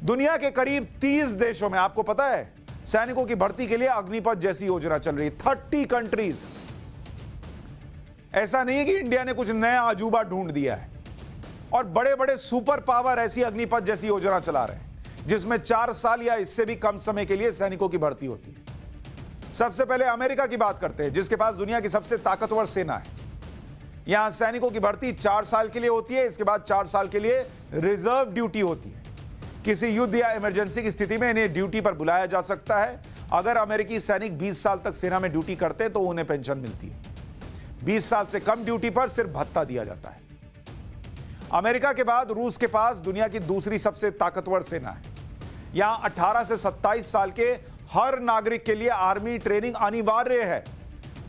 दुनिया के करीब 30 देशों में, आपको पता है, सैनिकों की भर्ती के लिए अग्निपथ जैसी योजना चल रही है। 30 कंट्रीज। ऐसा नहीं है कि इंडिया ने कुछ नया अजूबा ढूंढ दिया है। और बड़े बड़े सुपर पावर ऐसी अग्निपथ जैसी योजना चला रहे हैं जिसमें 4 साल या इससे भी कम समय के लिए सैनिकों की भर्ती होती है। सबसे पहले अमेरिका की बात करते हैं, जिसके पास दुनिया की सबसे ताकतवर सेना है। यहां सैनिकों की भर्ती 4 साल के लिए होती है। इसके बाद 4 साल के लिए रिजर्व ड्यूटी होती है। किसी युद्ध या इमरजेंसी की स्थिति में इन्हें ड्यूटी पर बुलाया जा सकता है। अगर अमेरिकी सैनिक 20 साल तक सेना में ड्यूटी करते तो उन्हें पेंशन मिलती है। 20 साल से कम ड्यूटी पर सिर्फ भत्ता दिया जाता है। अमेरिका के बाद रूस के पास दुनिया की दूसरी सबसे ताकतवर सेना है। यहां 18 से 27 साल के हर नागरिक के लिए आर्मी ट्रेनिंग अनिवार्य है।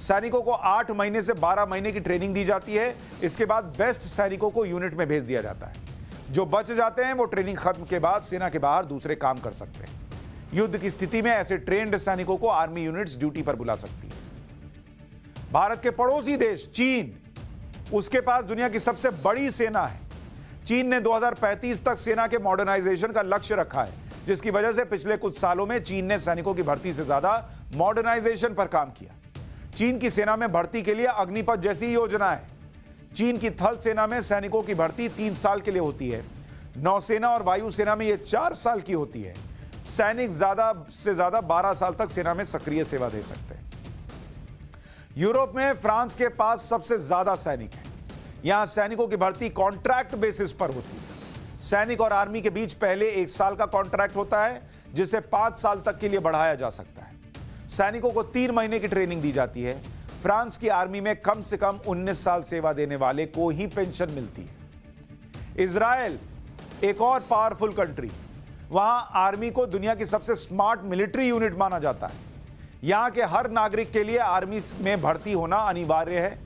सैनिकों को 8 महीने से 12 महीने की ट्रेनिंग दी जाती है। इसके बाद बेस्ट सैनिकों को यूनिट में भेज दिया जाता है। जो बच जाते हैं वो ट्रेनिंग खत्म के बाद सेना के बाहर दूसरे काम कर सकते हैं। युद्ध की स्थिति में ऐसे ट्रेंड सैनिकों को आर्मी यूनिट्स ड्यूटी पर बुला सकती है। भारत के पड़ोसी देश चीन, उसके पास दुनिया की सबसे बड़ी सेना है। चीन ने 2035 तक सेना के मॉडर्नाइजेशन का लक्ष्य रखा है, जिसकी वजह से पिछले कुछ सालों में चीन ने सैनिकों की भर्ती से ज्यादा मॉडर्नाइजेशन पर काम किया। चीन की सेना में भर्ती के लिए अग्निपथ जैसी योजना है। चीन की थल सेना में सैनिकों की भर्ती 3 साल के लिए होती है। नौसेना और वायुसेना में यह 4 साल की होती है। सैनिक ज्यादा से ज्यादा 12 साल तक सेना में सक्रिय सेवा दे सकते हैं। यूरोप में फ्रांस के पास सबसे ज्यादा सैनिक हैं। यहां सैनिकों की भर्ती कॉन्ट्रैक्ट बेसिस पर होती है। सैनिक और आर्मी के बीच पहले 1 साल का कॉन्ट्रैक्ट होता है, जिसे 5 साल तक के लिए बढ़ाया जा सकता है। सैनिकों को 3 महीने की ट्रेनिंग दी जाती है। फ्रांस की आर्मी में कम से कम 19 साल सेवा देने वाले को ही पेंशन मिलती है। इजराइल एक और पावरफुल कंट्री, वहां आर्मी को दुनिया की सबसे स्मार्ट मिलिट्री यूनिट माना जाता है। यहां के हर नागरिक के लिए आर्मी में भर्ती होना अनिवार्य है।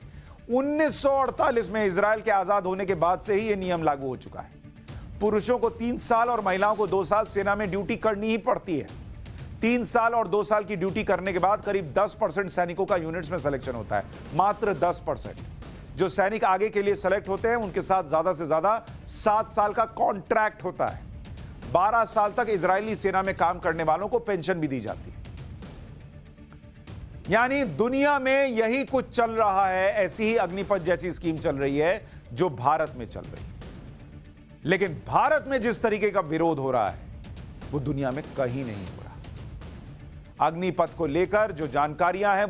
1948 में इजराइल के आजाद होने के बाद से ही यह नियम लागू हो चुका है। पुरुषों को 3 साल और महिलाओं को 2 साल सेना में ड्यूटी करनी ही पड़ती है। 3 साल और 2 साल की ड्यूटी करने के बाद करीब 10% सैनिकों का यूनिट्स में सिलेक्शन होता है। मात्र 10%। जो सैनिक आगे के लिए सेलेक्ट होते हैं उनके साथ ज्यादा से ज्यादा 7 साल का कॉन्ट्रैक्ट होता है। 12 साल तक इजरायली सेना में काम करने वालों को पेंशन भी दी जाती है। यानी दुनिया में यही कुछ चल रहा है। ऐसी ही अग्निपथ जैसी स्कीम चल रही है जो भारत में चल रही है। लेकिन भारत में जिस तरीके का विरोध हो रहा है वो दुनिया में कहीं नहीं हो रहा। अग्निपथ को लेकर जो जानकारियां हैं